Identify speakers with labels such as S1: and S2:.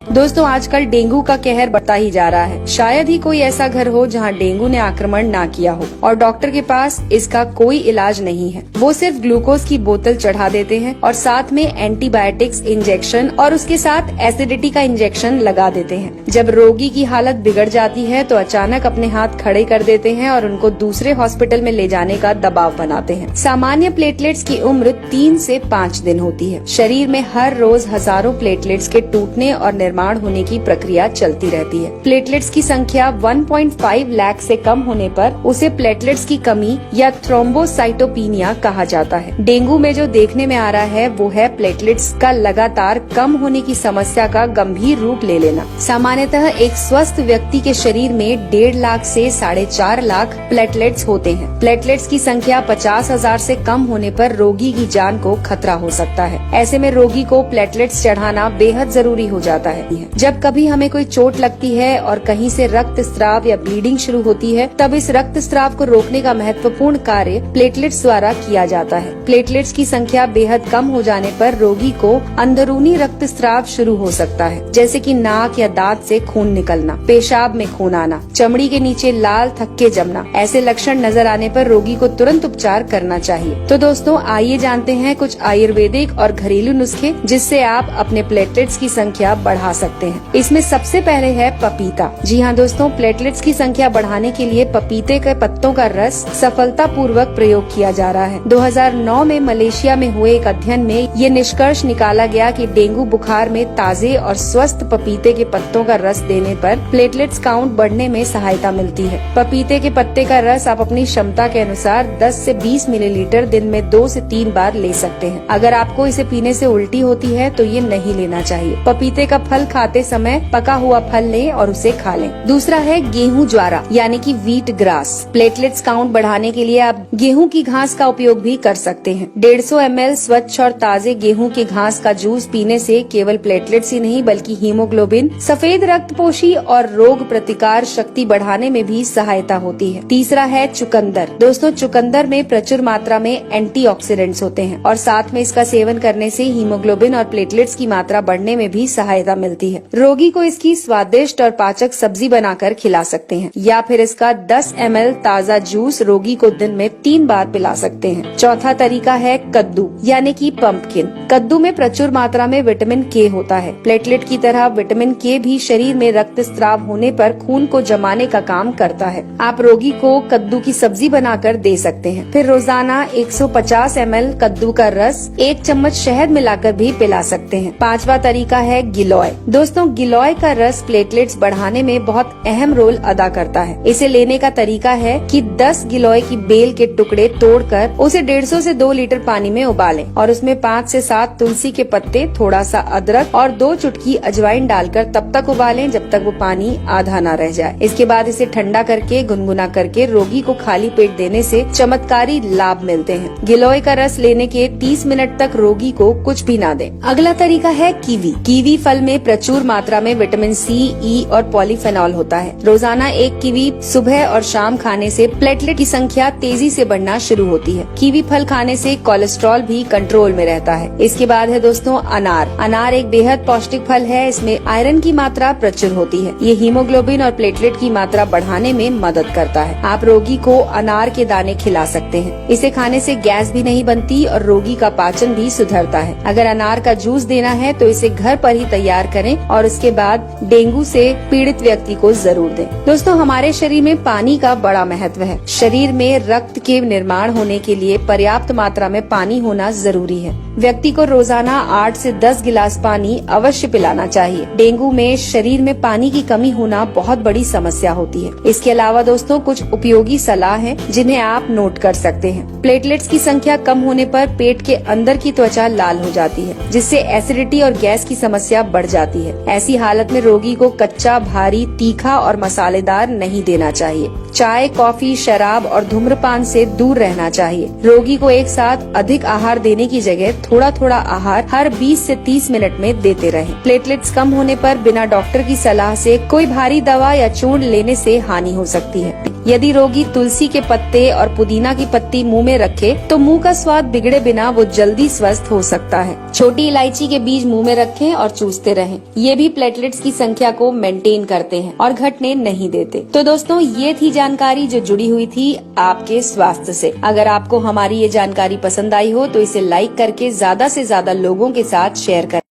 S1: दोस्तों आजकल डेंगू का कहर बढ़ता ही जा रहा है। शायद ही कोई ऐसा घर हो जहां डेंगू ने आक्रमण ना किया हो और डॉक्टर के पास इसका कोई इलाज नहीं है। वो सिर्फ ग्लूकोज की बोतल चढ़ा देते हैं और साथ में एंटीबायोटिक्स इंजेक्शन और उसके साथ एसिडिटी का इंजेक्शन लगा देते हैं। जब रोगी की हालत बिगड़ जाती है तो अचानक अपने हाथ खड़े कर देते हैं और उनको दूसरे हॉस्पिटल में ले जाने का दबाव बनाते हैं। सामान्य प्लेटलेट्स की उम्र 3 से 5 दिन होती है। शरीर में हर रोज हजारों प्लेटलेट्स के टूटने और निर्माण होने की प्रक्रिया चलती रहती है। प्लेटलेट्स की संख्या 1.5 लाख से कम होने पर उसे प्लेटलेट्स की कमी या थ्रोम्बोसाइटोपिनिया कहा जाता है। डेंगू में जो देखने में आ रहा है वो है प्लेटलेट्स का लगातार कम होने की समस्या का गंभीर रूप ले लेना। सामान्यतः एक स्वस्थ व्यक्ति के शरीर में 1.5 लाख से 4.5 लाख प्लेटलेट्स होते हैं। प्लेटलेट्स की संख्या 50,000 से कम होने पर रोगी की जान को खतरा हो सकता है। ऐसे में रोगी को प्लेटलेट्स चढ़ाना बेहद जरूरी हो जाता है। जब कभी हमें कोई चोट लगती है और कहीं से रक्त स्राव या ब्लीडिंग शुरू होती है, तब इस रक्त स्राव को रोकने का महत्वपूर्ण कार्य प्लेटलेट्स द्वारा किया जाता है। प्लेटलेट्स की संख्या बेहद कम हो जाने पर रोगी को अंदरूनी रक्त स्राव शुरू हो सकता है, जैसे कि नाक या दांत से खून निकलना, पेशाब में खून आना, चमड़ी के नीचे लाल थक्के जमना। ऐसे लक्षण नजर आने पर रोगी को तुरंत उपचार करना चाहिए। तो दोस्तों आइए जानते हैं कुछ आयुर्वेदिक और घरेलू नुस्खे जिससे आप अपने प्लेटलेट्स की संख्या बढ़ा सकते हैं। इसमें सबसे पहले है पपीता। जी हाँ दोस्तों, प्लेटलेट्स की संख्या बढ़ाने के लिए पपीते के पत्तों का रस सफलतापूर्वक प्रयोग किया जा रहा है। 2009 में मलेशिया में हुए एक अध्ययन में ये निष्कर्ष निकाला गया कि डेंगू बुखार में ताजे और स्वस्थ पपीते के पत्तों का रस देने पर प्लेटलेट्स काउंट बढ़ने में सहायता मिलती है। पपीते के पत्ते का रस आप अपनी क्षमता के अनुसार 10 से 20 मिलीलीटर दिन में 2 से 3 बार ले सकते हैं। अगर आपको इसे पीने से उल्टी होती है तो ये नहीं लेना चाहिए। पपीते का फल खाते समय पका हुआ फल लें और उसे खा लें। दूसरा है गेहूं ज्वारा यानी कि व्हीट ग्रास। प्लेटलेट्स काउंट बढ़ाने के लिए आप गेहूं की घास का उपयोग भी कर सकते हैं। 150 ml स्वच्छ और ताजे गेहूं के घास का जूस पीने से केवल प्लेटलेट्स ही नहीं बल्कि हीमोग्लोबिन, सफेद रक्तपोशी और रोग प्रतिकार शक्ति बढ़ाने में भी सहायता होती है। तीसरा है चुकंदर। दोस्तों चुकंदर में प्रचुर मात्रा में एंटीऑक्सीडेंट्स होते हैं और साथ में इसका सेवन करने से हीमोग्लोबिन और प्लेटलेट्स की मात्रा बढ़ने में भी सहायता मिलती है। रोगी को इसकी स्वादिष्ट और पाचक सब्जी बनाकर खिला सकते हैं या फिर इसका 10 ml ताज़ा जूस रोगी को दिन में 3 बार पिला सकते हैं। चौथा तरीका है कद्दू यानी कि पंपकिन। कद्दू में प्रचुर मात्रा में विटामिन के होता है। प्लेटलेट की तरह विटामिन के भी शरीर में रक्त स्राव होने पर खून को जमाने का काम करता है। आप रोगी को कद्दू की सब्जी बनाकर दे सकते हैं। फिर रोजाना 150 ml कद्दू का रस 1 चम्मच शहद मिलाकर भी पिला सकते हैं। पांचवा तरीका है गिलोय। दोस्तों गिलोय का रस प्लेटलेट्स बढ़ाने में बहुत अहम रोल अदा करता है। इसे लेने का तरीका है कि 10 गिलोय की बेल के टुकड़े तोड़कर उसे 150 से 2 लीटर पानी में उबालें और उसमें 5 से 7 तुलसी के पत्ते, थोड़ा सा अदरक और 2 चुटकी अजवाइन डालकर तब तक उबालें जब तक वो पानी आधा न रह जाए। इसके बाद इसे ठंडा करके गुनगुना करके रोगी को खाली पेट देने से चमत्कारी लाभ मिलते हैं। गिलोय का रस लेने के 30 मिनट तक रोगी को कुछ भी न दें। अगला तरीका है कीवी। कीवी फल में प्रचुर मात्रा में विटामिन सी, ई और पॉलीफेनॉल होता है। रोजाना 1 कीवी सुबह और शाम खाने से प्लेटलेट की संख्या तेजी से बढ़ना शुरू होती है। कीवी फल खाने से कोलेस्ट्रॉल भी कंट्रोल में रहता है। इसके बाद है दोस्तों अनार। अनार एक बेहद पौष्टिक फल है। इसमें आयरन की मात्रा प्रचुर होती है। ये हीमोग्लोबिन और प्लेटलेट की मात्रा बढ़ाने में मदद करता है। आप रोगी को अनार के दाने खिला सकते हैं। इसे खाने से गैस भी नहीं बनती और रोगी का पाचन भी सुधरता है। अगर अनार का जूस देना है तो इसे घर पर ही तैयार करें और उसके बाद डेंगू से पीड़ित व्यक्ति को जरूर दें। दोस्तों हमारे शरीर में पानी का बड़ा महत्व है। शरीर में रक्त के निर्माण होने के लिए पर्याप्त मात्रा में पानी होना जरूरी है। व्यक्ति को रोजाना 8 से 10 गिलास पानी अवश्य पिलाना चाहिए। डेंगू में शरीर में पानी की कमी होना बहुत बड़ी समस्या होती है। इसके अलावा दोस्तों कुछ उपयोगी सलाह है जिन्हें आप नोट कर सकते हैं। प्लेटलेट्स की संख्या कम होने पर पेट के अंदर की त्वचा लाल हो जाती है, जिससे एसिडिटी और गैस की समस्या बढ़ जाती है। ऐसी हालत में रोगी को कच्चा, भारी, तीखा और मसालेदार नहीं देना चाहिए। चाय, कॉफी, शराब और धूम्रपान से दूर रहना चाहिए। रोगी को एक साथ अधिक आहार देने की जगह थोड़ा थोड़ा आहार हर 20 से 30 मिनट में देते रहें। प्लेटलेट्स कम होने पर बिना डॉक्टर की सलाह से कोई भारी दवा या चूर्ण लेने से हानि हो सकती है। यदि रोगी तुलसी के पत्ते और पुदीना की पत्ती मुंह में रखे तो मुंह का स्वाद बिगड़े बिना वो जल्दी स्वस्थ हो सकता है। छोटी इलायची के बीज मुंह में रखें और चूसते रहें। ये भी प्लेटलेट्स की संख्या को मेंटेन करते हैं और घटने नहीं देते। तो दोस्तों, ये थी जानकारी जो जुड़ी हुई थी आपके स्वास्थ्य से। अगर आपको हमारी ये जानकारी पसंद आई हो तो इसे लाइक करके ज्यादा से ज्यादा लोगों के साथ शेयर करें।